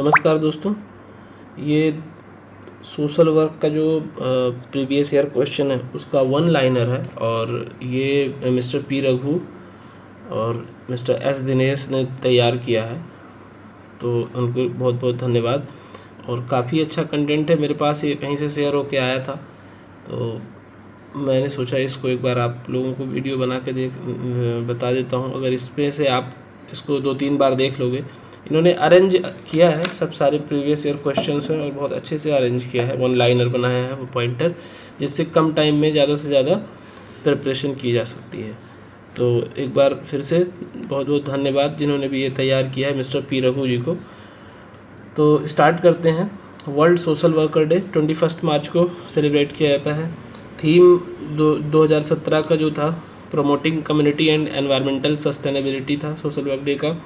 नमस्कार दोस्तों, ये सोशल वर्क का जो प्रीवियस ईयर क्वेश्चन है उसका वन लाइनर है और ये मिस्टर पी रघु और मिस्टर एस दिनेश ने तैयार किया है, तो उनको बहुत बहुत धन्यवाद। और काफ़ी अच्छा कंटेंट है, मेरे पास ये कहीं से शेयर होके आया था, तो मैंने सोचा इसको एक बार आप लोगों को वीडियो बना के बता देता हूँ। अगर इसमें से आप इसको 2-3 बार देख लोगे, इन्होंने अरेंज किया है, सब सारे प्रीवियस ईयर क्वेश्चंस हैं और बहुत अच्छे से अरेंज किया है, वन लाइनर बनाया है वो पॉइंटर, जिससे कम टाइम में ज़्यादा से ज़्यादा प्रिपरेशन की जा सकती है। तो एक बार फिर से बहुत बहुत धन्यवाद जिन्होंने भी ये तैयार किया है, मिस्टर पी रघु जी को। तो स्टार्ट करते हैं। वर्ल्ड सोशल वर्कर डे 21 मार्च को सेलिब्रेट किया जाता है। थीम 2017 का जो था promoting community and environmental sustainability था सोशल वर्क डे का।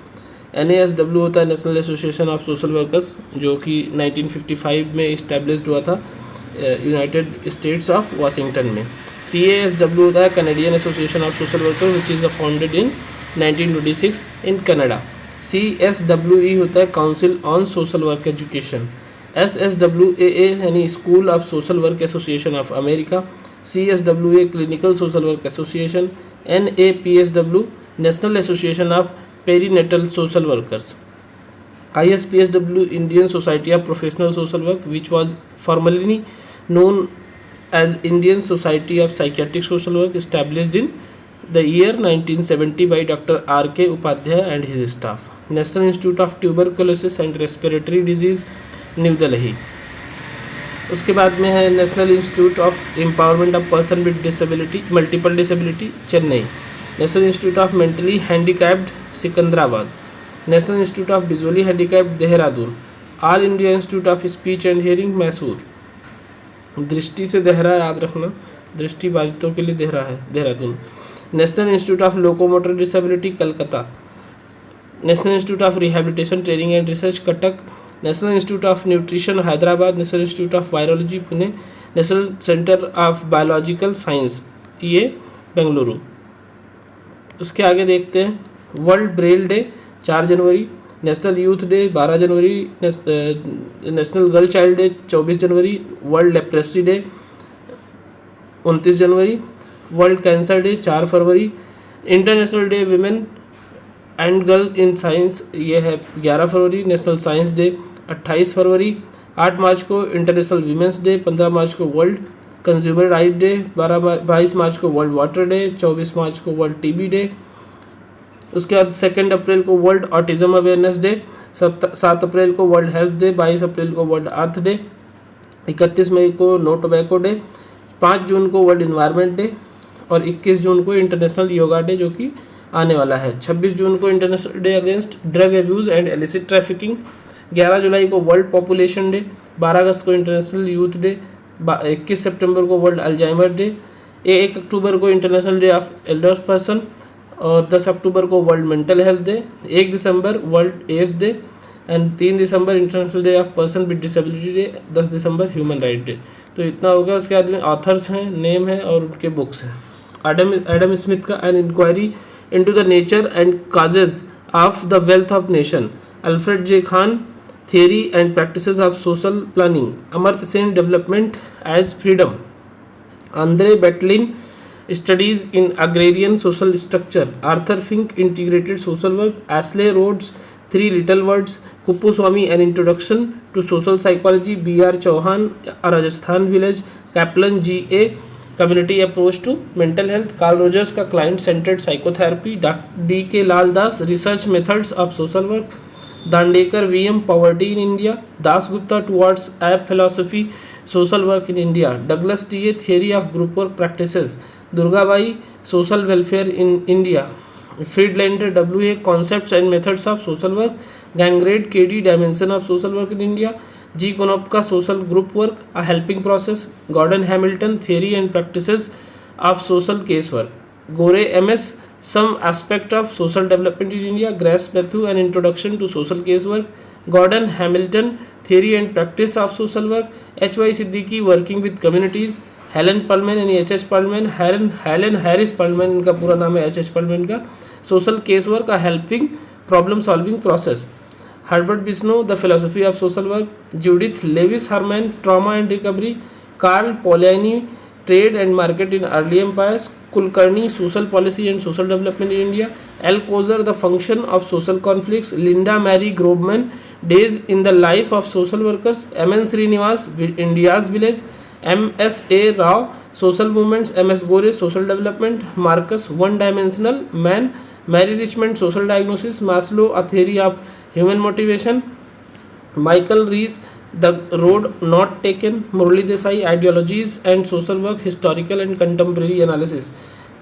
NASW होता है national association of social workers, जो कि 1955 में इस्टेब्लिश्ड हुआ था यूनाइटेड स्टेट्स ऑफ वाशिंगटन में। CASW होता है Canadian association of social worker which is founded in 1926 in Canada. CSWE होता है council on social work education. SSWAA यानी school of social work association of America. CSWA clinical social work association. NAPSW national association of perinatal social workers. ISPSW Indian Society of Professional Social Work, which was formerly known as Indian Society of Psychiatric Social Work, established in the year 1970 by Dr. R.K. Upadhyay and his staff. National Institute of Tuberculosis and Respiratory Disease, new Delhi. उसके बाद में है national institute of empowerment of person with disability multiple disability, Chennai. National institute of mentally handicapped, Secunderabad. National institute of visually handicapped, Dehradun. All India institute of speech and hearing, Mysore. दृष्टि से देहरा याद रखना, दृष्टि बाधितों के लिए देहरा है, Dehradun. National institute of locomotor disability, Calcutta. National institute of rehabilitation training and research, Cuttack. National institute of nutrition, Hyderabad. National institute of virology, Pune. National centre of biological science, ये बेंगलुरु। उसके आगे देखते हैं। World Braille day 4 January. National youth day 12 January. National girl child day 24 January. World leprosy day 29 January. World cancer day 4 February. International day women and girl in science, ये है 11 फरवरी। National science day 28 फरवरी। 8 मार्च को international women's day. 15 मार्च को world consumer right day. 22 मार्च को world water day. 24 मार्च को world TB day. उसके बाद 2 अप्रैल को world autism awareness day. 7 अप्रैल को वर्ल्ड हेल्थ डे। 22 अप्रैल को वर्ल्ड अर्थ डे। 31 मई को नो टोबैको डे। 5 जून को वर्ल्ड इन्वायरमेंट डे और 21 जून को इंटरनेशनल योगा डे, जो कि आने वाला है। 26 जून को international day against drug abuse and illicit trafficking. 11 जुलाई को वर्ल्ड पॉपुलेशन डे। 12 अगस्त को इंटरनेशनल यूथ डे। 21 सितंबर को वर्ल्ड अल्जाइमर डे। 1 अक्टूबर को international day of elders person और 10 अक्टूबर को वर्ल्ड मेंटल हेल्थ डे। 1 दिसंबर वर्ल्ड एड्स डे एंड 3 दिसंबर international day of person with disability day. 10 दिसंबर ह्यूमन राइट डे। तो इतना हो गया। उसके बाद में ऑथर्स हैं, नेम है और उनके बुक्स हैं। एडम स्मिथ का an inquiry into the nature and causes of the wealth of nation, Alfred J. Khan, theory and practices of social planning, Amartya Sen, development as freedom, Andre Batlin, studies in agrarian social structure, Arthur Fink, integrated social work, Ashley Rhodes, 3 little words, Kuppuswamy, an introduction to social psychology, B.R. Chauhan, a Rajasthan village, Kaplan G.A., community approach to mental health, Carl Rogers का client centred psychotherapy, D.K. Lal Das, research methods of social work, Dandekar VM, poverty in India, Das Gupta, towards a philosophy, social work in India, Douglas T.A., theory of group work practices, Durgabai, social welfare in India, Friedlander W.A., concepts and methods of social work, Gangrade K.D., dimension of social work in India, G. Konopka, social group work, a helping process, Gordon Hamilton, theory and practices of social case work, Gore M.S., some aspect of social development in India, Grace Matthew, an introduction to social case work, Gordon Hamilton, theory and practice of social work, H.Y. Siddiqui, working with communities, Helen Pullman यानी H.H. Pullman, Helen Harris Pullman, इनका पूरा नाम है H.H. Pullman का, social case work, a helping problem solving process, Herbert Bisno, the philosophy of social work, Judith Lewis Herman, trauma and recovery, Karl Polanyi, trade and market in early empires, Kulkarni, social policy and social development in India, L Coser, the function of social conflicts, Linda Mary Grobman, days in the life of social workers, M N Srinivas, India's village, M S A Rao, social movements, M S Gore, social development, Marcuse, one dimensional man, Mary Richmond, social diagnosis, Maslow, a theory of human motivation, Michael Reisch, the road not taken, Murli Desai, ideologies and social work, historical and contemporary analysis,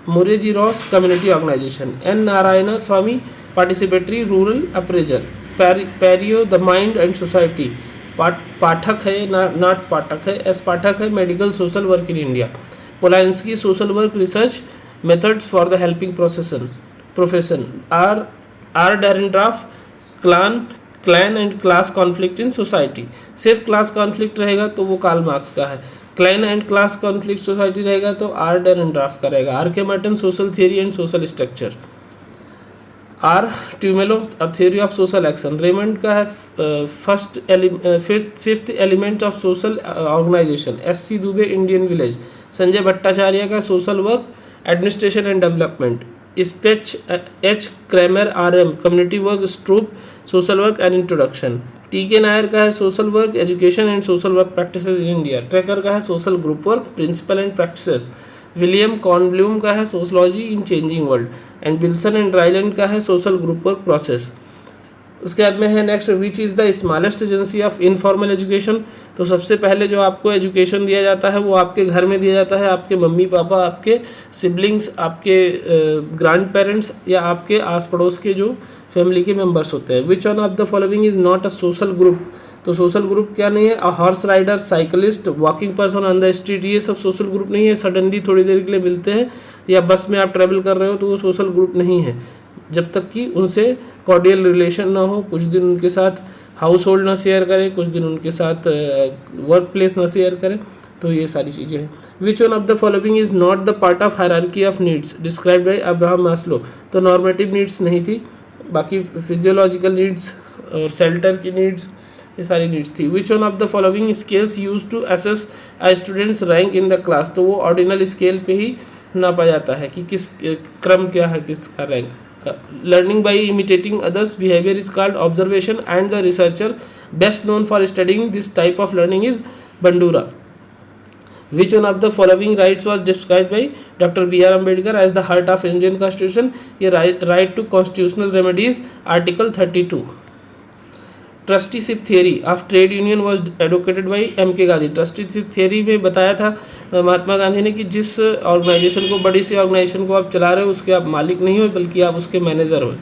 Murray Ross, community organization, N Narayan Swami, participatory rural appraisal, पेरियो, the mind and society, Pathak है not Pathak है, S Pathak है, medical social work in India, Polansky, social work research methods for the helping profession, R Dahrendorf, clan and class conflict in society. सिर्फ class conflict रहेगा तो वो Karl Marx का है, clan and class conflict society रहेगा तो R Dahrendorf का रहेगा, R K Merton, social theory and social structure, R Tumelo, a theory of social action, Raymond का है fifth element of social organization, S C Dube, Indian village, Sanjay Bhattacharya का social work administration and development, Specht H Kramer R M, community work Stroup, social work and introduction, T K Nair का है social work education and social work practices in India, Trecker का है social group work principle and practices, William Kornblum का है sociology in changing world, and Wilson and Ryland का है social group work process. उसके बाद में है next, which is the smallest agency of informal education. तो सबसे पहले जो आपको एजुकेशन दिया जाता है वो आपके घर में दिया जाता है, आपके मम्मी पापा, आपके सिबलिंग्स, आपके ग्रैंड पेरेंट्स या आपके आस पड़ोस के जो फैमिली के मेंबर्स होते हैं। Which one of the following is not a social group. तो सोशल ग्रुप क्या नहीं है, a horse rider, cyclist, walking person on the street, ये सब सोशल ग्रुप नहीं है। सडनली थोड़ी देर के लिए मिलते हैं या बस में आप ट्रैवल कर रहे हो तो वो सोशल ग्रुप नहीं है, जब तक कि उनसे कॉर्डियल रिलेशन ना हो, कुछ दिन उनके साथ हाउस होल्ड ना शेयर करें, कुछ दिन उनके साथ वर्क प्लेस ना शेयर करें, तो ये सारी चीज़ें हैं। Which one of the following is not the part of hierarchy of needs described by Abraham Maslow. तो नॉर्मेटिव नीड्स नहीं थी, बाकी फिजियोलॉजिकल नीड्स और शेल्टर की नीड्स, ये सारी नीड्स थी। Which one of the following scales use to assess a student's rank in the class. तो वो ऑर्डिनल स्केल पे ही नापा जाता है कि किस क्रम क्या है किसका रैंक का। Learning by imitating others behaviour is called observation and the researcher best known for studying this type of learning is Bandura. Which one of the following rights was described by Dr. B.R. Ambedkar as the heart of Indian Constitution? ये right to constitutional remedies, Article 32. Trusteeship theory of trade union was advocated by M.K. Gandhi. Trusteeship theory में बताया था महात्मा गांधी ने कि जिस organisation को, बड़ी सी organisation को आप चला रहे हो उसके आप मालिक नहीं हो बल्कि आप उसके मैनेजर हो,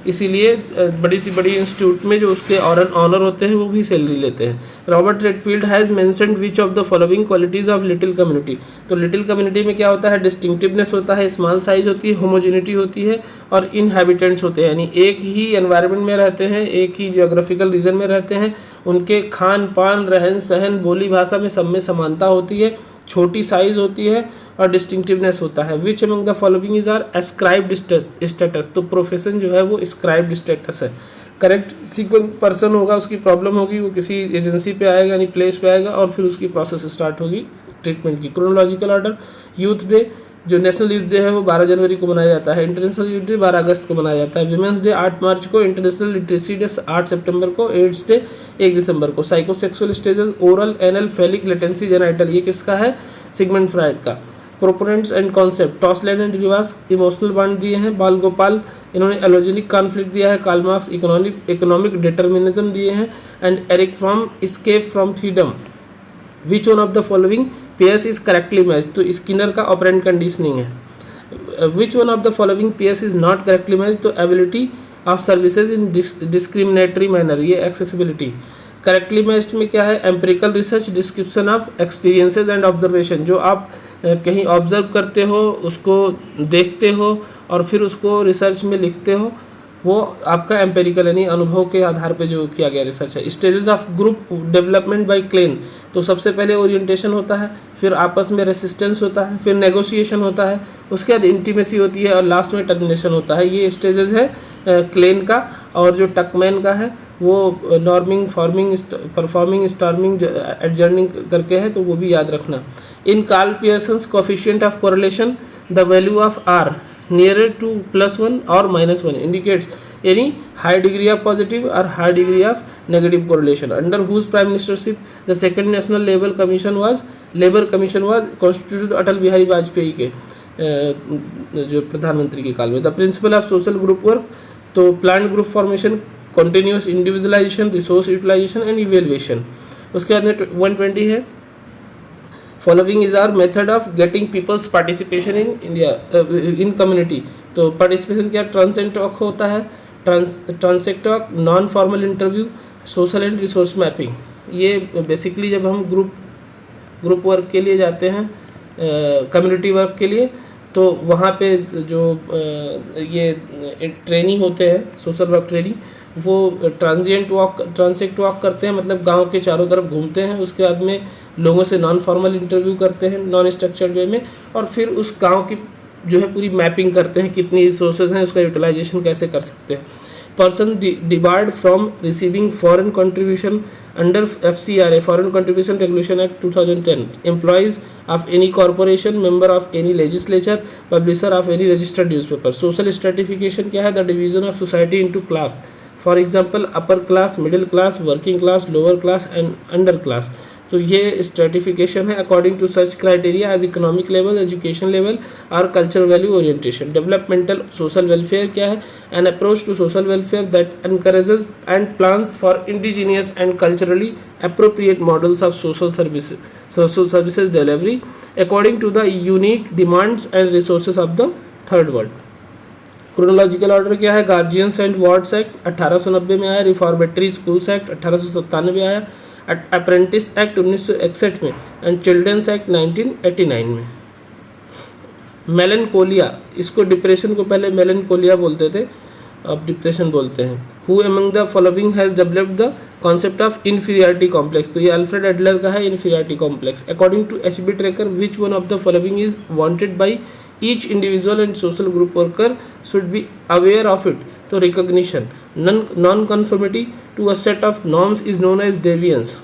इसीलिए बड़ी सी बड़ी इंस्टीट्यूट में जो उसके ऑनर होते हैं वो भी सैलरी लेते हैं। Robert Redfield has mentioned which of the following qualities of little community. तो लिटिल कम्युनिटी में क्या होता है, डिस्टिंक्टिवनेस होता है, स्मॉल साइज होती है, होमोजेनिटी होती है और इनहैबिटेंट्स होते हैं, यानी एक ही एनवायरनमेंट में रहते हैं, एक ही जियोग्राफिकल रीजन में रहते हैं, उनके खान पान, रहन सहन, बोली भाषा में सब में समानता होती है, छोटी साइज होती है और डिस्टिंक्टिवनेस होता है। Which among the following is are ascribed status. तो प्रोफेशन जो है वो स्क्राइब्ड स्टेटस है। करेक्ट सीक्वेंस पर्सन होगा, उसकी प्रॉब्लम होगी, वो किसी एजेंसी पे आएगा यानी प्लेस पे आएगा और फिर उसकी प्रोसेस स्टार्ट होगी ट्रीटमेंट की। क्रोनोलॉजिकल ऑर्डर, यूथ डे, जो नेशनल यूथ डे है वो 12 जनवरी को मनाया जाता है, इंटरनेशनल यूथ डे 12 अगस्त को मनाया जाता है, विमेंस डे 8 मार्च को, इंटरनेशनल लिटरेसी डे 8 सितंबर को, एड्स डे 1 दिसंबर को। Psychosexual stages, oral, anal, phallic, latency, genital, ये किसका है, सिगमंड फ्राइड का। Proponents and concept, Toseland and Rivas emotional bond दिए हैं, बाल गोपाल इन्होंने एलोजेनिक कॉन्फ्लिक्ट दिया है, कार्ल मार्क्स इकोनॉमिक डिटर्मिनिज्म दिए हैं and Erich Fromm escape from freedom. Which one of the following pairs is correctly match. तो स्किनर का ऑपरेंट कंडीशनिंग है। Which one of the following pairs is not correctly match. तो ability of services in discriminatory manner, ये accessibility. Correctly matched में क्या है, empirical research, description of experiences and observation, जो आप कहीं ऑब्जर्व करते हो, उसको देखते हो और फिर उसको रिसर्च में लिखते हो, वो आपका एम्पेरिकल यानी अनुभव के आधार पे जो किया गया रिसर्च है। Stages of group development by Klein, तो सबसे पहले ओरिएंटेशन होता है, फिर आपस में रेसिस्टेंस होता है, फिर नेगोशिएशन होता है, उसके बाद इंटीमेसी होती है और लास्ट में टर्मिनेशन होता है। ये स्टेजेस है क्लेन का। और जो टकमैन का है वो norming, forming, performing, storming, adjourning करके है, तो वो भी याद रखना। In Karl Pearson's coefficient of correlation the value of R nearer to +1 or -1 indicates any high degree of positive or high degree of negative correlation, under whose prime ministership the second national labor commission was constituted Atal Bihari Vajpayee के जो प्रधानमंत्री के काल में। The principle of social group work, तो plan group formation, continuous individualization, resource utilization and evaluation. उसके बाद में 120 है, following is our method of getting people's participation in India in community. तो पार्टिसिपेशन क्या, ट्रांसेक्ट टॉक होता है, transect talk, non formal interview, social and resource mapping. ये basically जब हम ग्रुप वर्क के लिए जाते हैं, कम्युनिटी वर्क के लिए, तो वहाँ पे जो ये ट्रेनिंग होते हैं, सोशल वर्क ट्रेनिंग, वो ट्रांसेक्ट वॉक करते हैं, मतलब गांव के चारों तरफ घूमते हैं। उसके बाद में लोगों से नॉन फॉर्मल इंटरव्यू करते हैं नॉन स्ट्रक्चर्ड वे में, और फिर उस गांव की जो है पूरी मैपिंग करते हैं, कितनी रिसोर्सेज हैं, उसका यूटिलाइजेशन कैसे कर सकते हैं। Person debarred from receiving foreign contribution under FCRA, foreign contribution regulation act 2010, employees of any corporation, member of any legislature, publisher of any registered newspaper. Social stratification क्या है, the division of society into class, for example upper class, middle class, working class, lower class and under class. तो ये stratification है according to such criteria as economic level, education level और culture value orientation. Developmental social welfare क्या है, an approach to social welfare that encourages and plans for indigenous and culturally appropriate models of social services delivery according to the unique demands and resources of the third world. Chronological order क्या है, guardians and wards act 1890 में आया, reformatory schools act 1897 में आया, apprentice act 1961 में and children's act 1989 में। मेलनकोलिया, इसको depression को पहले मेलनकोलिया बोलते थे, अब डिप्रेशन बोलते हैं। Who among the following has developed the concept of inferiority complex, तो ये अल्फ्रेड एडलर का है inferiority complex. According to HB Trecker, which one of the following is wanted by each individual and social group worker should be aware of it, तो recognition, non-conformity to a set of norms is known as deviance,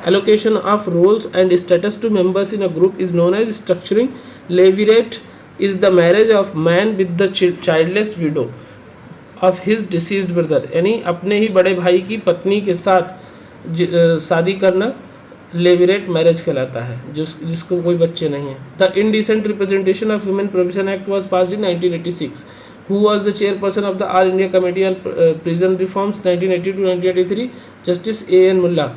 allocation of roles and status to members in a group is known as structuring, levirate is the marriage of man with the childless widow of his deceased brother, यानी अपने ही बड़े भाई की पत्नी के साथ शादी करना लेविरेट मैरिज कहलाता है, जिसको कोई बच्चे नहीं हैं। The indecent representation of women provision act was passed in 1986। Who was the chairperson of the all India committee on prison reforms 1980 to 1983? Justice A.N. Mulla.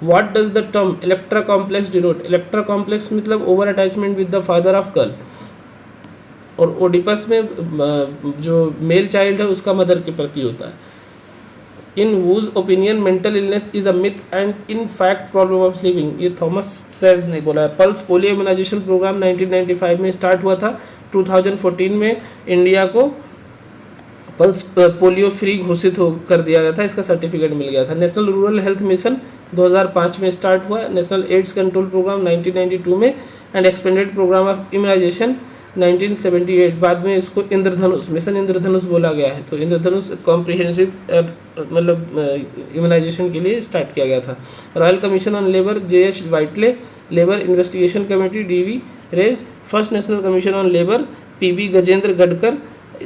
What does the term Electra complex denote? Electra complex मतलब over attachment with the father of girl, और Oedipus में जो male child है उसका mother के प्रति होता है। इन whose opinion mental illness is a myth and in fact problem of living, ये थॉमस सेज ने बोला है। पल्स पोलियो इम्यूनाइजेशन प्रोग्राम 1995 में स्टार्ट हुआ था, 2014 में इंडिया को पल्स पोलियो फ्री घोषित कर दिया गया था, इसका सर्टिफिकेट मिल गया था। नेशनल रूरल हेल्थ मिशन 2005 में स्टार्ट हुआ, नेशनल एड्स कंट्रोल प्रोग्राम 1992 में and expanded programme of immunization 1978, बाद में इसको इंद्रधनुष, मिशन इंद्रधनुष बोला गया है। तो इंद्रधनुष कॉम्प्रिहेंसिव मतलब इम्यूनाइजेशन के लिए स्टार्ट किया गया था। Royal commission on labour JH Whitley, labour investigation committee DV Rege, first national commission on labour PB Gajendragadkar,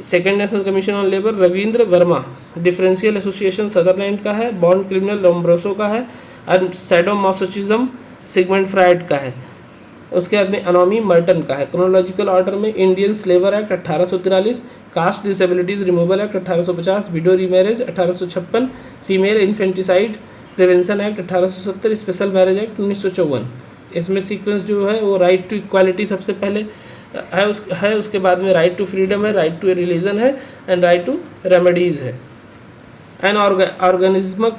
second national commission on labour Ravindra Varma, differential association Sutherland का है, बॉन्ड क्रिमिनल लोम्ब्रोसो का है, और सैडोमासोचिज्म सिगमंड फ्रायड का है। उसके बाद में अनोमी मर्टन का है। क्रोनोलॉजिकल ऑर्डर में Indian slavery act 1843, caste disabilities removal act 1850, widow remarriage 1856, female infanticide prevention act 1870, special marriage act 1954। इसमें सीक्वेंस जो है वो राइट टू इक्वालिटी सबसे पहले है, उसके बाद में राइट टू फ्रीडम है, राइट टू रिलीजन है एंड राइट टू रेमेडीज है। An organismic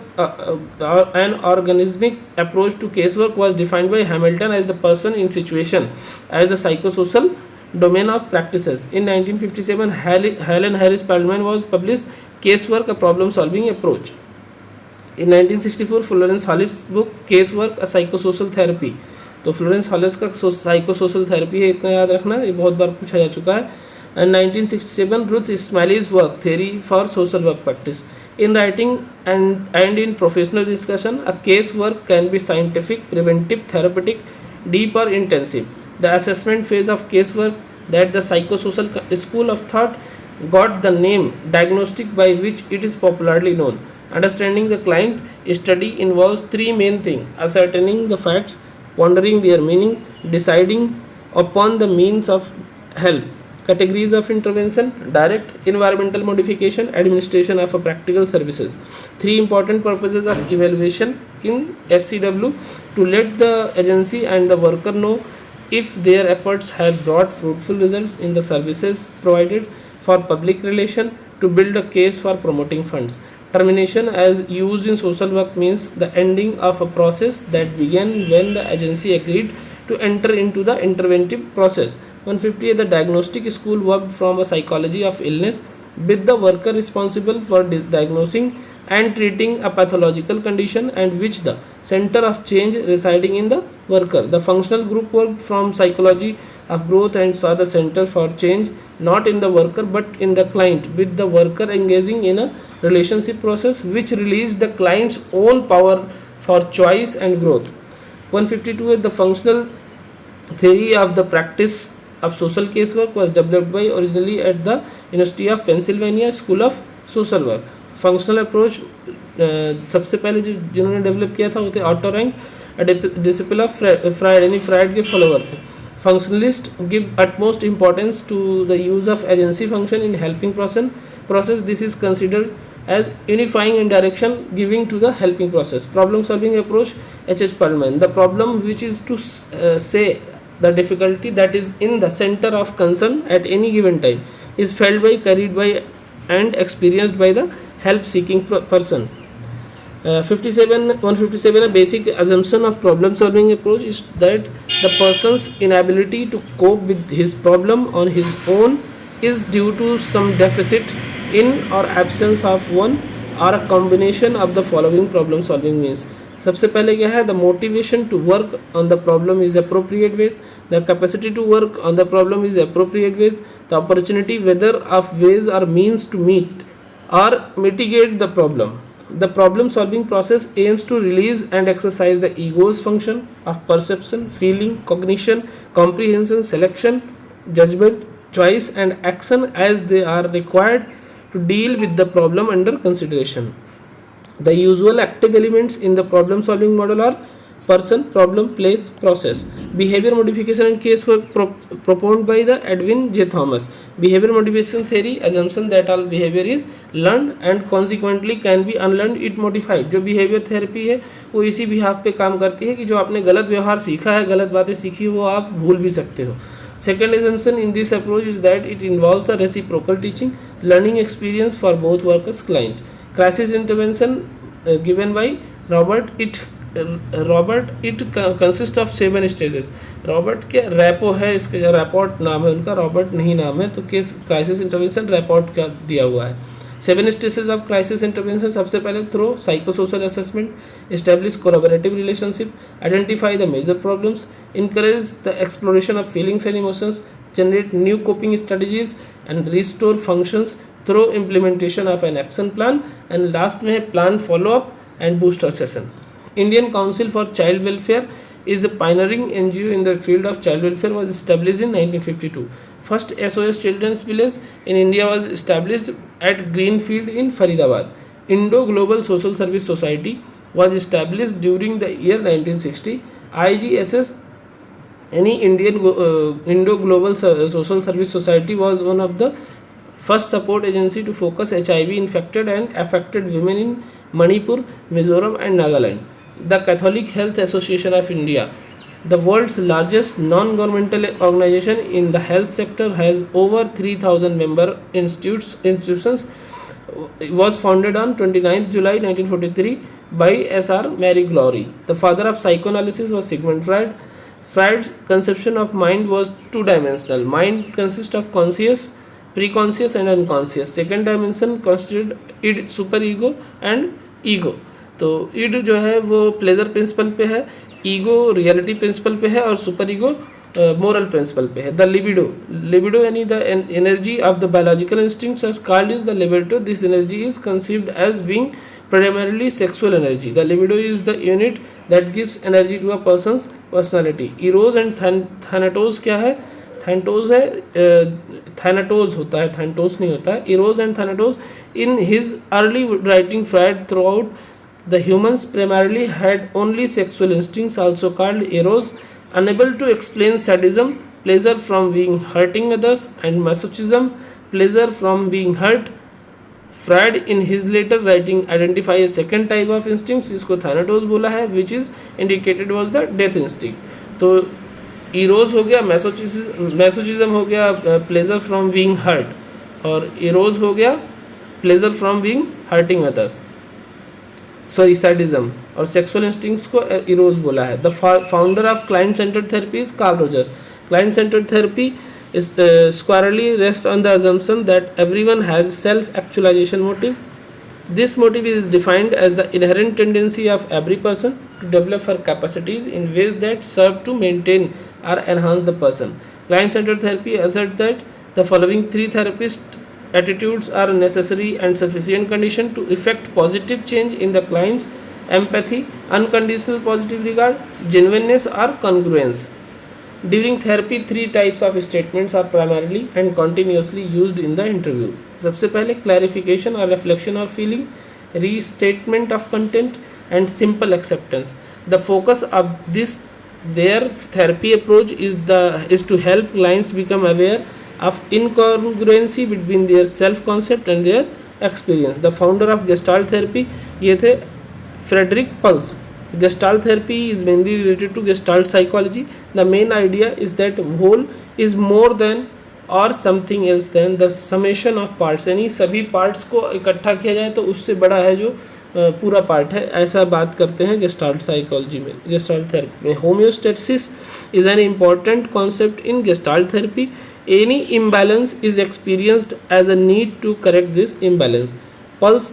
approach to casework was defined by Hamilton as the person in situation as the psychosocial domain of practices. In 1957, Helen Harris Perlman was published Casework: A Problem-Solving Approach. In 1964, Florence Hollis' book Casework: A Psychosocial Therapy. तो Florence Hollies का psychosocial therapy है, इतना याद रखना, ये बहुत बार पूछा जा चुका है। And 1967, Ruth Smiley's work, Theory for Social Work Practice. In writing and in professional discussion, a case work can be scientific, preventive, therapeutic, deep or intensive. The assessment phase of casework, that the psychosocial school of thought, got the name diagnostic by which it is popularly known. Understanding the client study involves three main things: ascertaining the facts, pondering their meaning, deciding upon the means of help. Categories of intervention: direct, environmental modification, administration of a practical services. Three important purposes of evaluation in SCW: to let the agency and the worker know if their efforts have brought fruitful results in the services provided; for public relation, to build a case for promoting funds. Termination, as used in social work, means the ending of a process that began when the agency agreed to enter into the interventive process. 150, the diagnostic school worked from a psychology of illness with the worker responsible for diagnosing and treating a pathological condition, and which the center of change residing in the worker. The functional group worked from psychology of growth and saw the center for change not in the worker but in the client, with the worker engaging in a relationship process which released the client's own power for choice and growth. 152, the functional theory of the practice of social casework was developed by originally at the University of Pennsylvania School of Social Work. Functional approach सबसे पहले जो जिन्होंने develop किया था वो थे auto rank, disciple of fried, यानी fried के फॉलोअर थे. Functionalist give utmost importance to the use of agency function in helping process. This is considered as unifying in direction giving to the helping process. Problem solving approach, H.H. Perlman. The problem, which is to say the difficulty that is in the center of concern at any given time, is felt by, carried by and experienced by the help seeking person. 157, a basic assumption of problem solving approach is that the person's inability to cope with his problem on his own is due to some deficit in or absence of one or a combination of the following problem solving means. सबसे पहले क्या है, the motivation to work on the problem is appropriate wage, the capacity to work on the problem is appropriate wage, the opportunity whether of wage और means to meet or mitigate the problem. The problem solving process aims to release and exercise the ego's function of perception, feeling, cognition, comprehension, selection, judgment, choice and action as they are required to deal with the problem under consideration. The usual active elements in the problem solving model are person, problem, place, process. Behavior modification and casework proposed by the Edwin J. Thomas. Behavior modification theory, assumption that all behavior is learned and consequently can be unlearned, it modified. जो behavior therapy है वो इसी behalf पे काम करती है कि जो आपने गलत व्यवहार सीखा है, गलत बातें सीखी वो आप भूल भी सकते हो. Second assumption in this approach is that it involves a reciprocal teaching, learning experience for both workers, client. Crisis intervention given by Robert. It consists of 7 stages. Robert के रैपो है, इसका रैपोर्ट नाम है उनका, रॉबर्ट नहीं नाम है, तो केस क्राइसिस इंटरवेंशन रैपोर्ट का दिया हुआ है. 7 स्टेजेस ऑफ क्राइसिस इंटरवेंशन. सबसे पहले through psychosocial assessment, establish collaborative relationship, identify the major problems, encourage the exploration of feelings and emotions, generate new coping strategies and restore functions through implementation of an action plan, and last में है plan follow up and booster session. Indian Council for Child Welfare is a pioneering NGO in the field of child welfare, was established in 1952. First SOS Children's Village in India was established at Greenfield in Faridabad. Indo Global Social Service Society was established during the year 1960. IGSS, any Indo Global Social Service Society, was one of the first support agency to focus HIV infected and affected women in Manipur, Mizoram and Nagaland. The Catholic Health Association of India, the world's largest non-governmental organization in the health sector, has over 3,000 member institutions. Was founded on 29th July 1943 by S.R. Mary Glory. The father of psychoanalysis was Sigmund Freud. Freud's conception of mind was two-dimensional. Mind consists of conscious, preconscious and unconscious. Second dimension constituted id, superego and ego. तो ईड जो है वो pleasure principal पे है, ego reality principal पे है और super ego moral principle पे है. द लिबिडो यानी the energy of the biological instincts are called is the libido. This energy is conceived as being primarily sexual energy. The libido is the unit that gives energy to a person's personality. Eros and thanatos क्या है? Thanatos है, thanatos होता है, thanatos नहीं होता है. Eros and thanatos. In his early writing, Freud throughout the humans primarily had only sexual instincts, also called eros, unable to explain sadism, pleasure from being hurting others, and masochism, pleasure from being hurt. Freud in his later writing identify a second type of instincts, इसको thanatos बोला है, which is indicated was the death instinct. तो eros हो गया, masochism हो गया, pleasure from being hurt, और eros हो गया pleasure from being hurting others, sorry sadism, और सेक्सुअल इंस्टिंक्ट्स को eros बोला है. The founder of client centred therapy is Carl Rogers. Client centred therapy is squarely rests on the assumption that everyone has self-actualization motive. This motive is defined as the inherent tendency of every person to develop her capacities in ways that serve to maintain or enhance the person. Client-centered therapy asserts that the following three therapist attitudes are necessary and sufficient condition to effect positive change in the client's: empathy, unconditional positive regard, genuineness or congruence. During therapy, three types of statements are primarily and continuously used in the interview. सबसे पहले clarification or reflection or feeling, restatement of content, and simple acceptance. The focus of their therapy approach is to help clients become aware of incongruency between their self-concept and their experience. The founder of Gestalt therapy ये थे Frederick Puls. Gestalt therapy is mainly related to Gestalt psychology. The main idea is that whole is more than or something else than the summation of parts. यानी सभी parts को इकट्ठा किया जाए तो उससे बड़ा है जो पूरा पार्ट है, ऐसा बात करते हैं गेस्टाल्ट साइकोलॉजी में, गेस्टाल्ट थेरेपी में. Homeostasis is an important concept in gestalt therapy. Any imbalance is experienced as a need to correct this imbalance. Pulse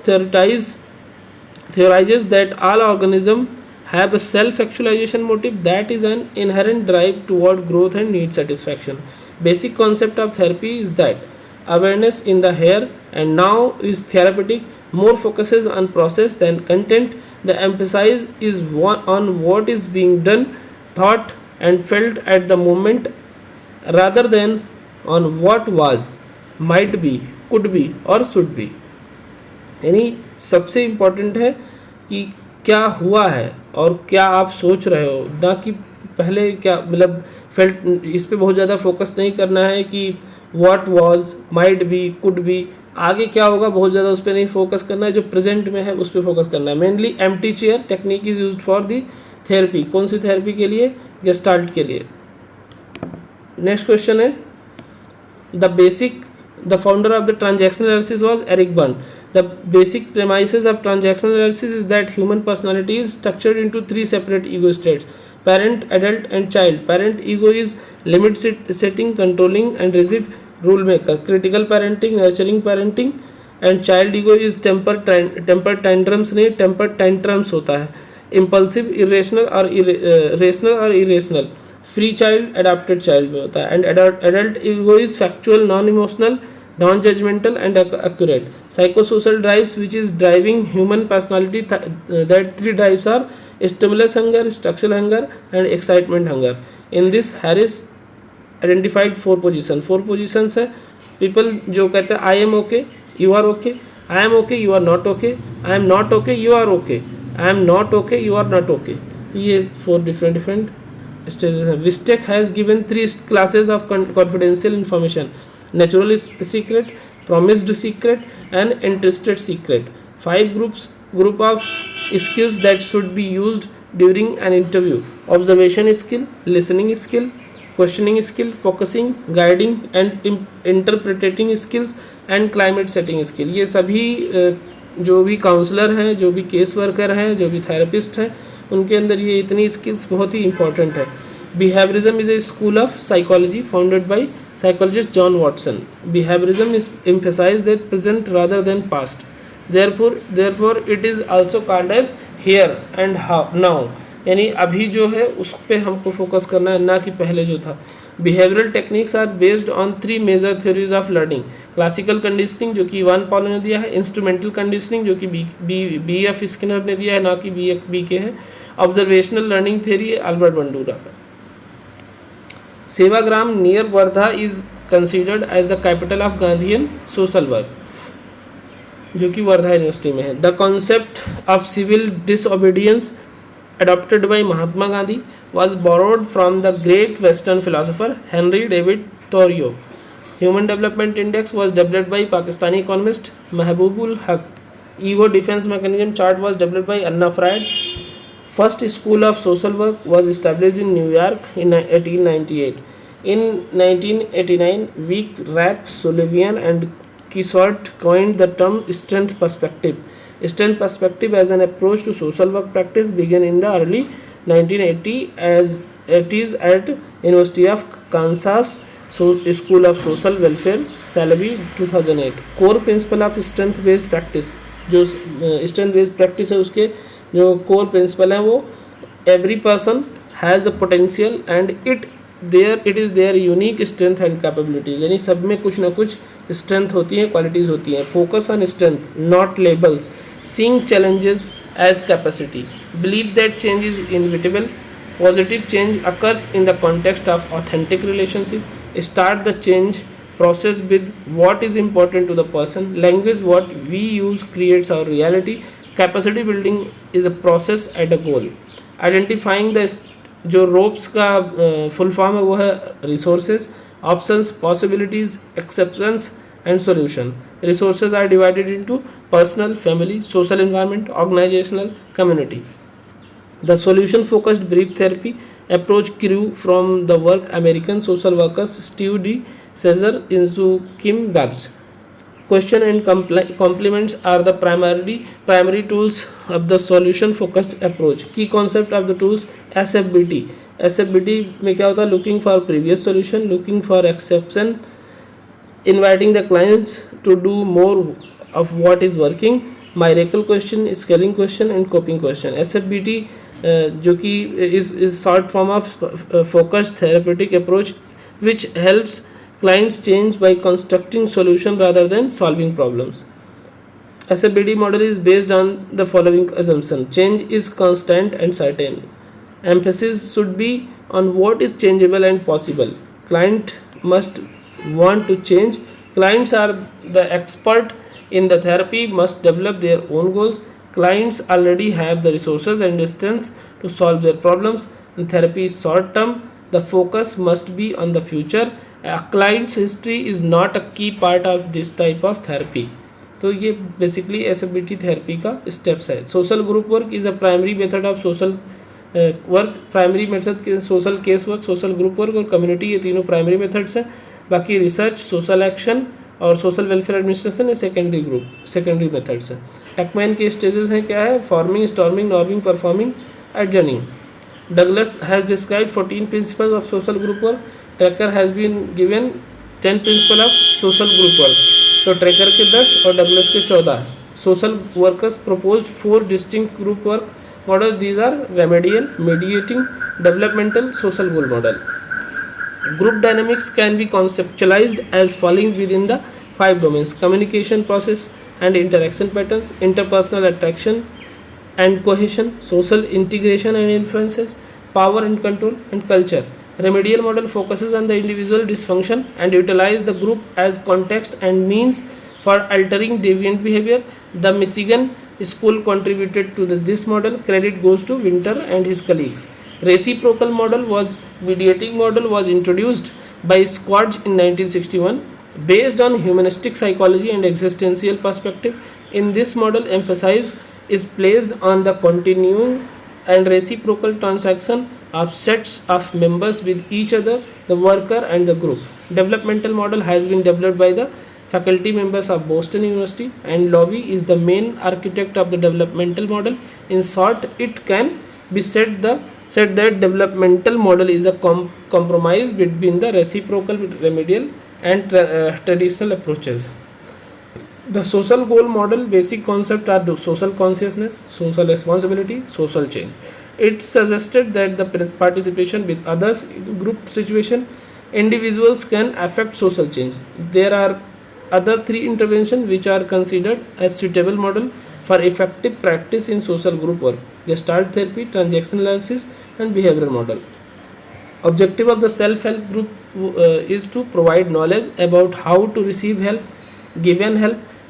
theorizes that all organisms have a self-actualization motive that is an inherent drive toward growth and need satisfaction. Basic concept of therapy is that awareness in the here and now is therapeutic, more focuses on process than content. The emphasis is on what is being done, thought and felt at the moment rather than on what was, might be, could be or should be. यानी सबसे important है कि क्या हुआ है और क्या आप सोच रहे हो, ना कि पहले क्या मतलब फेल्ट. इस पे बहुत ज़्यादा फोकस नहीं करना है कि what was, might be, could be, आगे क्या होगा बहुत ज़्यादा उस पर नहीं फोकस करना है. जो प्रेजेंट में है उस पर फोकस करना है. Mainly empty chair technique is used for the therapy. कौन सी थेरेपी के लिए? गेस्टाल्ट के लिए. नेक्स्ट क्वेश्चन है the founder of the transactional analysis was Eric Berne. The basic premises of transactional analysis is that human personality is structured into three separate ego states: parent, adult and child. Parent ego is limit setting, controlling and rigid rule maker. Critical parenting, nurturing parenting. And child ego is temper tantrums नहीं, temper tantrums होता है. Impulsive, irrational और rational और irrational. Free child adopted child में होता है. And adult ego is factual, non emotional, non judgemental and accurate. Psychosocial drives which is driving human personality. That three drives are stimulus hunger, structural hunger and excitement hunger. In this Harris identified four positions है. People जो कहते हैं I am okay, you are okay, I am okay, you are not okay, I am not okay, you are okay, I am not okay, you are not okay. ये four different stages. Vistek has given three classes of confidential information: natural secret, promised secret and entrusted secret. 5 group of skills that should be used during an interview: observation skill, listening skill, questioning skill, focusing, guiding and interpreting skills and climate setting skill. ये सभी जो भी counsellor हैं, जो भी case worker हैं, जो भी थेरेपिस्ट हैं, उनके अंदर ये इतनी स्किल्स बहुत ही इंपॉर्टेंट है. Behaviourism is a school of psychology founded by psychologist John Watson. Behaviourism is emphasise that present rather than past. therefore it is also called as here and now. यानी अभी जो है उस पर हमको फोकस करना है, ना कि पहले जो था। Behavioural techniques are based on 3 major theories of learning. Classical conditioning जो कि इवान पॉल ने दिया है, इंस्ट्रूमेंटल कंडीशनिंग जो कि बी एफ स्किनर ने दिया है, ना कि बी के है, observational learning theory Albert Bandura का। Sevagram near Wardha is considered as the capital of Gandhian social work, जो कि वर्धा यूनिवर्सिटी में है। The concept of civil disobedience adopted by Mahatma Gandhi was borrowed from the great Western philosopher Henry David Thoreau. Human Development Index was developed by Pakistani economist Mahbubul Haq. Ego defense mechanism chart was developed by Anna Freud. First school of social work was established in New York in 1898. In 1989, Vic Rapp, Sullivan and Quixote coined the term strength perspective. Strength perspective as an approach to social work practice began in the early 1980s as it is at University of Kansas School of Social Welfare, Salary 2008. Core principle of strength based practice, जो strength based practice है उसके जो core principle है वो every person has a potential and it is their unique strength and capabilities. यानी सब में कुछ ना कुछ strength होती है, qualities होती हैं. Focus on strength, not labels. Seeing challenges as capacity. Believe that change is inevitable. Positive change occurs in the context of authentic relationship. Start the change process with what is important to the person. Language what we use creates our reality. Capacity building is a process and a goal. Identifying the जो ropes का full form है वो है resources, options, possibilities, exceptions and solution. Resources are divided into personal, family, social environment, organisational, community. The solution focused brief therapy approach grew from the work American social workers Steve D. Cesar into Kim Babs. Question and complements are the primary tools of the solution focused approach. Key concept of the tools SFBT. SFBT में क्या होता है? Looking for previous solution, looking for exception, inviting the clients to do more of what is working, miracle question, scaling question and coping question. SFBT जो कि is short form of focused therapeutic approach which helps clients change by constructing solution rather than solving problems. SFBD model is based on the following assumption. Change is constant and certain. Emphasis should be on what is changeable and possible. Client must want to change. Clients are the expert in the therapy, must develop their own goals. Clients already have the resources and strength to solve their problems. And therapy is short term. The focus must be on the future. A client's history is not a key part of this type of therapy. तो ये basically SFBT therapy का steps है. Social group work is a primary method of social work. Primary method के social case work, social group work और community, ये तीनों primary methods हैं. बाकी रिसर्च, सोशल एक्शन और सोशल वेलफेयर एडमिनिस्ट्रेशन ये सेकेंडरी मेथड्स हैं. टैकमैन के स्टेजेस हैं क्या है? Forming, storming, norming, performing, adjourning. Douglas has described 14 principles of social group work. Tracker has been given 10 principles of social group work. तो tracker के 10 और डगलस के 14. Social workers proposed 4 distinct group work models. These are remedial, mediating, developmental, social goal model. Group dynamics can be conceptualized as falling within the 5 domains: communication process and interaction patterns, interpersonal attraction and cohesion, social integration and influences, power and control, and culture. Remedial model focuses on the individual dysfunction and utilizes the group as context and means for altering deviant behavior. The Michigan School contributed to this model. Credit goes to Winter and his colleagues. Reciprocal model was mediating model was introduced by Squadge in 1961 based on humanistic psychology and existential perspective. In this model, emphasis is placed on the continuing and reciprocal transaction of sets of members with each other, the worker and the group. Developmental model has been developed by the faculty members of Boston University, and Lowy is the main architect of the developmental model. In short, it can be said that developmental model is a compromise between the reciprocal, remedial and traditional approaches. The social goal model basic concept are social consciousness, social responsibility, social change. It suggested that the participation with others in group situation individuals can affect social change. There are other three interventions which are considered as suitable model for effective practice in social group work: Gestalt therapy, transaction analysis, and behavioral model. Objective of the self-help group is to provide knowledge about how to receive help, give and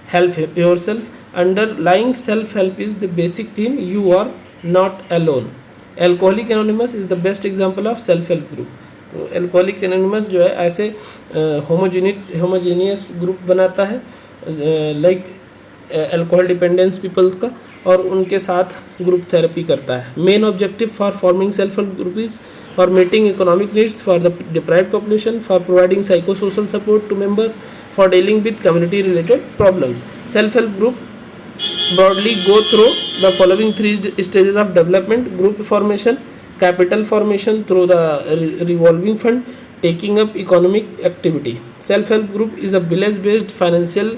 help yourself. Underlying self-help is the basic theme: you are not alone. Alcoholic Anonymous is the best example of self-help group. तो alcoholic anonymous जो है ऐसे homogeneous group बनाता है like alcohol dependence peoples का, और उनके साथ ग्रुप थेरेपी करता है. Main objective for forming self help group is for meeting economic needs for the deprived population, for providing psycho social support to members, for dealing with community related problems. Self help group broadly go through the following three stages of development: group formation, capital formation through the revolving fund, taking up economic activity. Self-help group is a village-based financial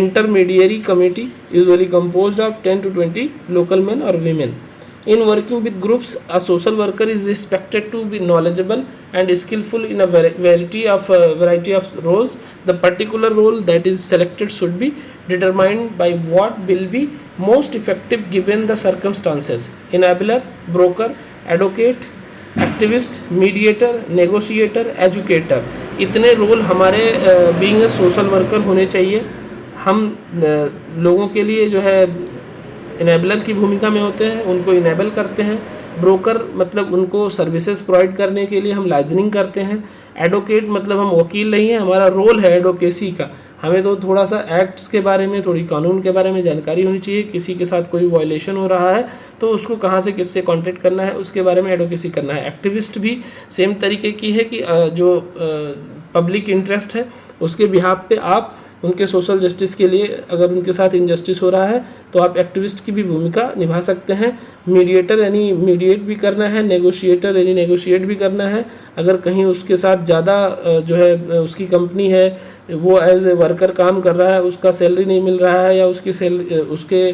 intermediary committee usually composed of 10 to 20 local men or women. In working with groups, a social worker is expected to be knowledgeable and skillful in a variety of roles. The particular role that is selected should be determined by what will be most effective given the circumstances: enabler, broker, advocate, activist, mediator, negotiator, educator. इतने role हमारे being a social worker होने चाहिए. हम लोगों के लिए जो है इनेबलर की भूमिका में होते हैं, उनको इनेबल करते हैं. ब्रोकर मतलब उनको सर्विसेज प्रोवाइड करने के लिए हम लाइजनिंग करते हैं. एडवोकेट मतलब हम वकील नहीं हैं, हमारा रोल है एडवोकेसी का. हमें तो थोड़ा सा एक्ट्स के बारे में, थोड़ी कानून के बारे में जानकारी होनी चाहिए. किसी के साथ कोई वायलेशन हो रहा है तो उसको कहाँ से किससे कॉन्टेक्ट करना है, उसके बारे में एडवोकेसी करना है. एक्टिविस्ट भी सेम तरीके की है कि जो पब्लिक इंटरेस्ट है उसके बिहाफ पे आप उनके सोशल जस्टिस के लिए, अगर उनके साथ इनजस्टिस हो रहा है तो आप एक्टिविस्ट की भी भूमिका निभा सकते हैं. मीडिएटर यानी मीडिएट भी करना है. नेगोशिएटर यानी नेगोशिएट भी करना है. अगर कहीं उसके साथ ज़्यादा जो है उसकी कंपनी है, वो एज ए वर्कर काम कर रहा है, उसका सैलरी नहीं मिल रहा है, या उसके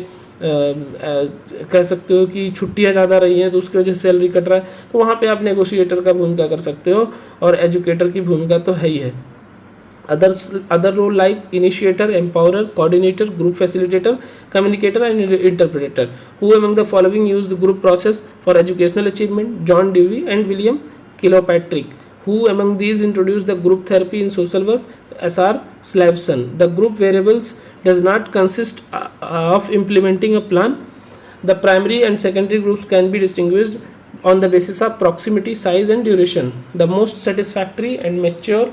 कह सकते हो कि छुट्टियां ज़्यादा रही हैं तो उसकी वजह से सैलरी कट रहा है, तो वहाँ पे आप नेगोशिएटर का भूमिका कर सकते हो. और एजुकेटर की भूमिका तो है ही है. Other role like initiator, empowerer, coordinator, group facilitator, communicator and interpreter. Who among the following used the group process for educational achievement? John Dewey and William Kilpatrick. Who among these introduced the group therapy in social work? S.R. Slavson. The group variables does not consist of implementing a plan. The primary and secondary groups can be distinguished on the basis of proximity, size and duration. The most satisfactory and mature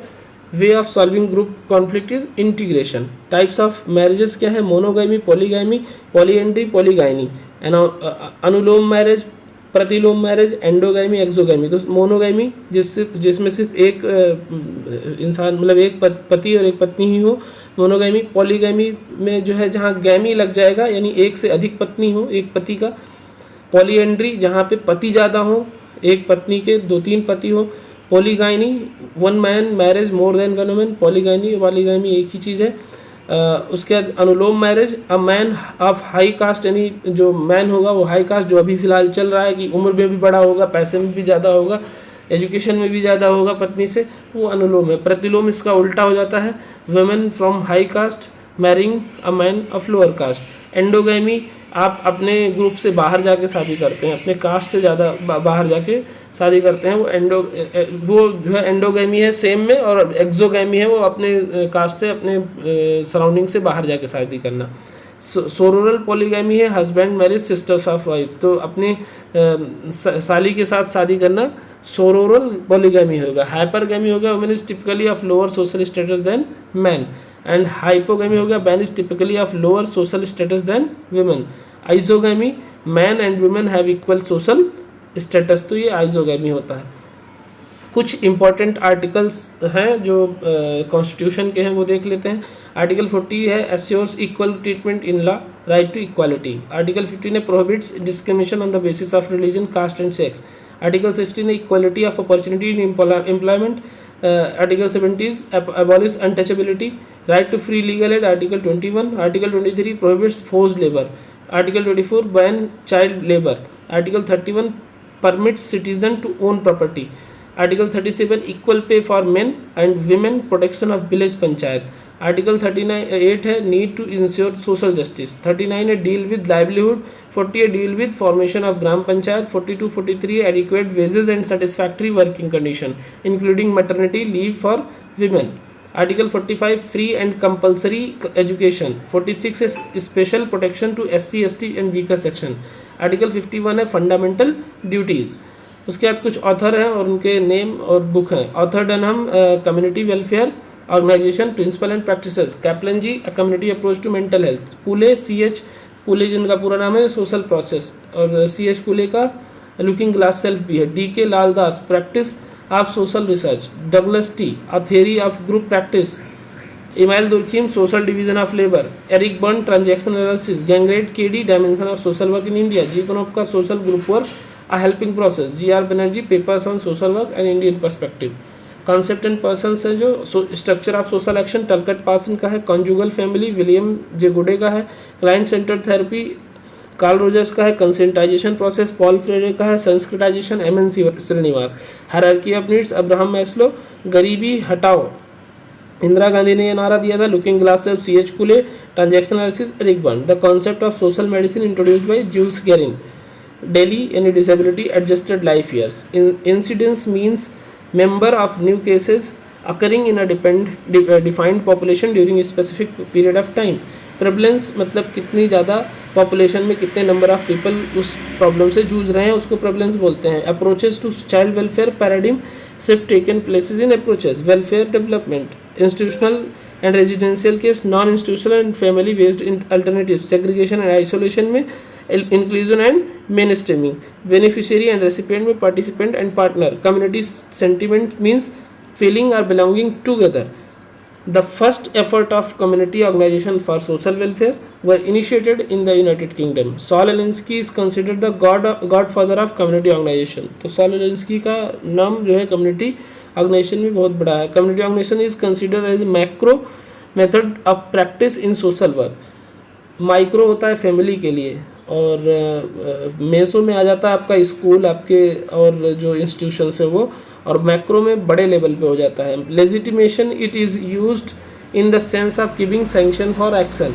way of solving group conflict is integration. Types of marriages क्या है? मोनोगामी, polygamy, polyandry, polygyny. अनुलोम marriage, प्रतिलोम marriage, endogamy, एक्सोगामी. तो मोनोगामी जिसमें सिर्फ एक इंसान मतलब एक पति और एक पत्नी ही हो, मोनोगामी. पॉलीगामी में जो है जहाँ गैमी लग जाएगा यानी एक से अधिक पत्नी हो एक पति का. पॉलीएंड्री जहाँ पे पति ज़्यादा हो, एक पत्नी के 2-3 पति हो. Polygyny, one man marriage more than one women. Polygyny polygamy एक ही चीज़ है. उसके बाद अनुलोम marriage, a man of high caste यानी जो मैन होगा वो हाई कास्ट, जो अभी फ़िलहाल चल रहा है कि उम्र में भी बड़ा होगा, पैसे में भी ज़्यादा होगा, एजुकेशन में भी ज़्यादा होगा पत्नी से, वो अनुलोम है. प्रतिलोम इसका उल्टा हो जाता है, women from high cast marrying a man of lower caste. Endogamy आप अपने ग्रुप से बाहर जाके शादी करते हैं, अपने कास्ट से ज़्यादा बाहर जाके शादी करते हैं, वो जो है एंडोगैमी है सेम में. और एक्सोगैमी है वो अपने कास्ट से, अपने सराउंडिंग से बाहर जाके शादी करना. सोरोरल पॉलीगैमी है husband marriage sisters of wife, तो अपने साली के साथ शादी करना सोरोरल पॉलीगैमी होगा. हाइपरगैमी होगा women is typically of lower social status than man. And hypogamy होगा man is typically of lower social status than women. Isogamy man and women have equal social status, तो ये isogamy होता है. कुछ important articles हैं जो constitution के हैं, वो देख लेते हैं. आर्टिकल 40 है assures equal treatment in law, right to equality. Article 15 है prohibits discrimination on the basis of religion, caste and sex. Article 16 है equality of opportunity in employment. Article 70 abolish untouchability, right to free legal aid. Article 21. Article 23 prohibits forced labor. Article 24 ban child labor. Article 31 permits citizen to own property. Article 37 equal pay for men and women, protection of village panchayat. Article 39 है need to ensure social justice. 39 है deal with livelihood. 40 है deal with formation of gram panchayat. 42 43 adequate wages and satisfactory working condition including maternity leave for women. Article 45 free and compulsory education. 46 is special protection to SC ST and weaker section. Article 51 है fundamental duties. उसके बाद कुछ author हैं और उनके name और book हैं. Author Dunham community welfare organisation principles and practices. Caplan G community approach to mental health. Cooley CH Cooley जिनका पूरा नाम है सोशल प्रोसेस और CH कूले का लुकिंग ग्लास सेल्फ भी है. DK Laldas practice of social research. Douglas T a theory of group practice. Emile Durkheim social division of labour. Eric Berne transaction analysis. Gangrade KD dimension of social work in India. G कनोप का social group work a helping process. GR Banerjee papers on social work and Indian perspective. Concept and persons है जो structure of social action टलकट पासन का है. Conjugal family William J Goode का है. Client centred therapy Carl Rogers का है. Conscientisation process Paul Freire का है. Sanskritisation MN Srinivas. Hierarchy of needs Abraham Maslow. गरीबी हटाओ इंदिरा गांधी ने यह नारा दिया था. Looking glass self CH Cooley. Transaction analysis Eric Berne. The concept of social medicine introduced by Jules Guerin. Delhi any disability adjusted life years. Incidence means member of new cases occurring in a defined population during a specific period of time. Prevalence मतलब कितनी ज़्यादा population में कितने number of people उस problem से जूझ रहे हैं उसको प्रेवलेंस बोलते हैं. Approaches to child welfare paradigm shift taken places in approaches. Welfare development institutional and residential case. Non institutional and family based in alternative. Segregation and isolation में inclusion and mainstreaming. Beneficiary and recipient में participant and partner. Community sentiment means feeling और belonging together. The first effort of community organization for social welfare were initiated in the United Kingdom. Saul Alinsky is considered the godfather of community organization. तो Saul Alinsky का नाम जो है community organization में बहुत बड़ा है. Community organization is considered as a macro method of practice in social work. Micro होता है फैमिली के लिए और मेसो में आ जाता है आपका स्कूल आपके और जो इंस्टीट्यूशंस है वो, और मैक्रो में बड़े लेवल पे हो जाता है. Legitimation it is used in the sense of giving sanction for action.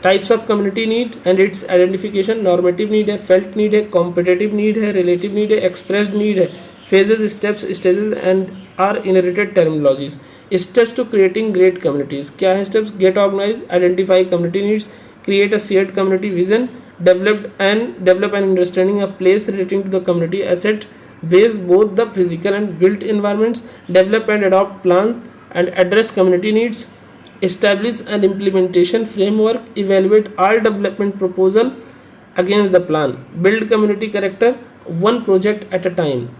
Types of community need and its identification. Normative need है, फेल्ट नीड है, कॉम्पिटेटिव नीड है, रिलेटिव नीड है, एक्सप्रेस्ड नीड है. Phases steps stages and are inherited terminologies. Steps to creating great communities. क्या है steps? Get organise, identify community needs, create a shared community vision, develop an understanding of place relating to the community asset base, both the physical and built environments, develop and adopt plans and address community needs, establish an implementation framework, evaluate all development proposal against the plan, build community character one project at a time.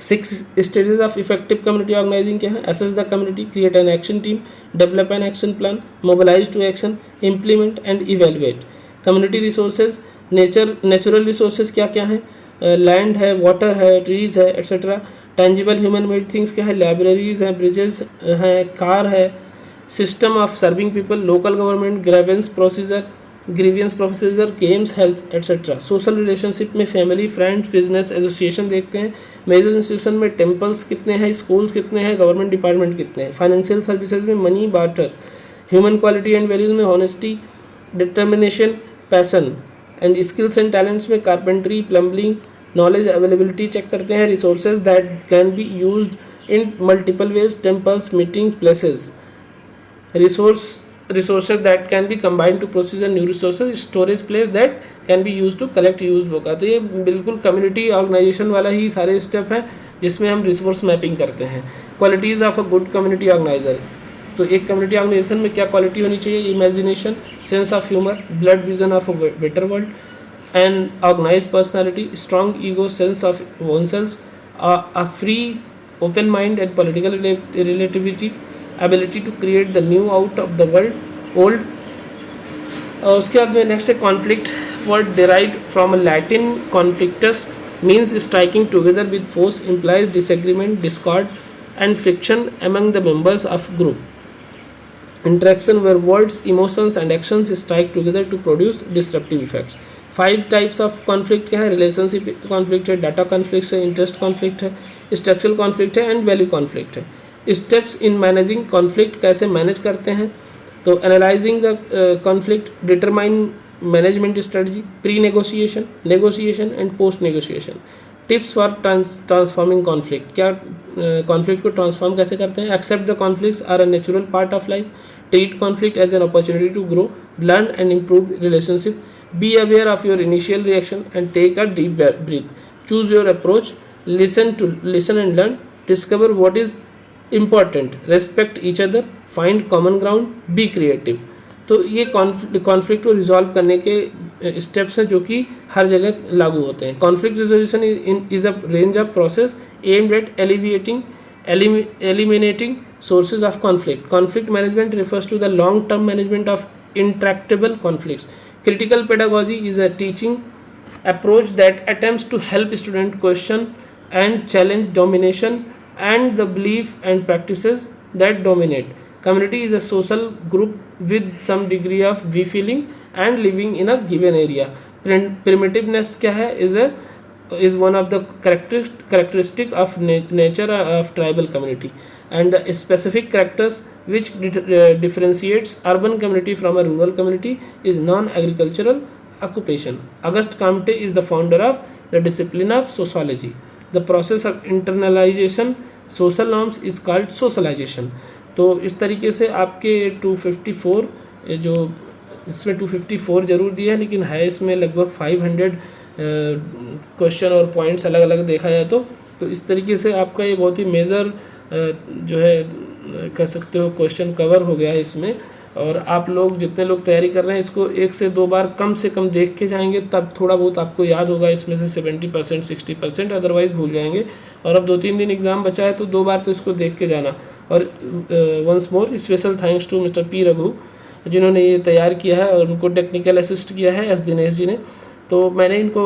6 stages of effective community organizing क्या है? Assess the community, create an action team, develop an action plan, mobilize to action, implement and evaluate. Community resources, natural resources क्या क्या है? Land है, water है, trees है, etc. Tangible human made things क्या है? Libraries है, bridges है, car है. System of serving people, local government, grievance procedure, games, health etcetera. Social relationship में फैमिली, फ्रेंड्स, बिजनेस, एसोसिएशन देखते हैं. मेजर इंस्टीट्यूशन में टेम्पल्स कितने हैं, स्कूल्स कितने हैं, गवर्नमेंट डिपार्टमेंट कितने हैं. फाइनेंशियल सर्विसेज में money, barter. Human quality and values में honesty, determination, passion. And skills and talents में carpentry, plumbing, knowledge availability check करते हैं. Resources that can be used in multiple ways, temples, meeting places. resources that can be combined to process and new resources, storage place that can be used to collect used book. तो ये बिल्कुल community organisation वाला ही सारे step हैं जिसमें हम resource mapping करते हैं. Qualities of a good community organiser. तो एक कम्युनिटी ऑर्गेनाइजेशन में क्या क्वालिटी होनी चाहिए? Imagination, sense of humour, bold vision of a better world, and organised personality, strong ego, sense of own self, a free open mind and political relativity, ability to create the new out of the old. उसके बाद में next है conflict. Word derived from a Latin conflictus means striking together with force, implies disagreement, discord and friction among the members of group. interaction where words, emotions and actions strike together to produce disruptive effects. 5 types of conflict क्या है? Relationship conflict है, data conflict है, interest conflict है, structural conflict है and value conflict है। Steps in managing conflict, कैसे manage करते हैं? तो analysing the conflict, determine management strategy, pre negotiation, negotiation and post negotiation. Tips for transforming conflict, क्या कॉन्फ्लिक्ट को ट्रांसफॉर्म कैसे करते हैं? Accept the conflicts are a natural part of life, treat conflict as an opportunity to grow, learn and improve relationship, be aware of your initial reaction and take a deep breath, choose your approach, listen and learn, discover what is important, respect each other, find common ground, be creative। तो ये conflict को resolve करने के steps हैं जो कि हर जगह लागू होते हैं। Conflict resolution is a range of process aimed at eliminating sources of conflict. Conflict management refers to the long-term management of intractable conflicts. Critical pedagogy is a teaching approach that attempts to help students question and challenge domination and the belief and practices that dominate. Community is a social group with some degree of we feeling and living in a given area. Primitiveness क्या है? is one of the characteristic of nature of tribal community, and the specific characters which differentiates urban community from a rural community is non-agricultural occupation. Auguste Comte is the founder of the discipline of sociology. The process of internalization social norms is called socialization. तो इस तरीके से आपके 254 जो इसमें 254 जरूर दिया है, लेकिन है इसमें लगभग 500 क्वेश्चन और पॉइंट्स अलग अलग देखा जाए तो इस तरीके से आपका ये बहुत ही मेजर जो है कह सकते हो क्वेश्चन कवर हो गया है इसमें। और आप लोग जितने लोग तैयारी कर रहे हैं इसको 1 से 2 बार कम से कम देख के जाएंगे, तब थोड़ा बहुत आपको याद होगा इसमें से 70% 60%, अदरवाइज़ भूल जाएंगे। और अब 2-3 दिन एग्ज़ाम बचा है तो 2 बार तो इसको देख के जाना। और once more special thanks to mister P Raghu जिन्होंने ये तैयार किया है और उनको टेक्निकल असिस्ट किया है एस दिनेश जी ने। तो मैंने इनको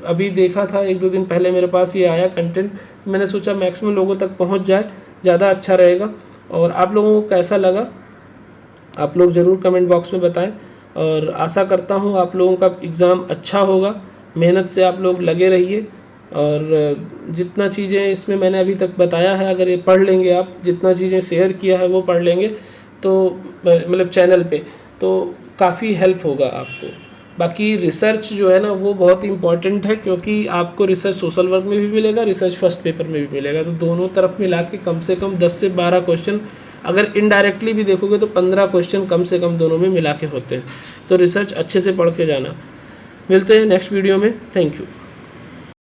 अभी देखा था, 1-2 दिन पहले मेरे पास ये आया कंटेंट, मैंने सोचा मैक्सिमम लोगों तक पहुंच जाए, ज़्यादा अच्छा रहेगा। और आप लोगों को कैसा लगा आप लोग ज़रूर कमेंट बॉक्स में बताएं। और आशा करता हूं आप लोगों का एग्ज़ाम अच्छा होगा, मेहनत से आप लोग लगे रहिए। और जितना चीज़ें इसमें मैंने अभी तक बताया है, अगर ये पढ़ लेंगे आप, जितना चीज़ें शेयर किया है वो पढ़ लेंगे तो मतलब चैनल पे, तो काफ़ी हेल्प होगा आपको। बाकी रिसर्च जो है ना वो बहुत ही इंपॉर्टेंट है, क्योंकि आपको रिसर्च सोशल वर्क में भी मिलेगा, रिसर्च फर्स्ट पेपर में भी मिलेगा। तो दोनों तरफ मिला के कम से कम 10 से 12 क्वेश्चन, अगर इनडायरेक्टली भी देखोगे तो 15 क्वेश्चन कम से कम दोनों में मिला के होते हैं। तो रिसर्च अच्छे से पढ़ के जाना। मिलते हैं नेक्स्ट वीडियो में। Thank you.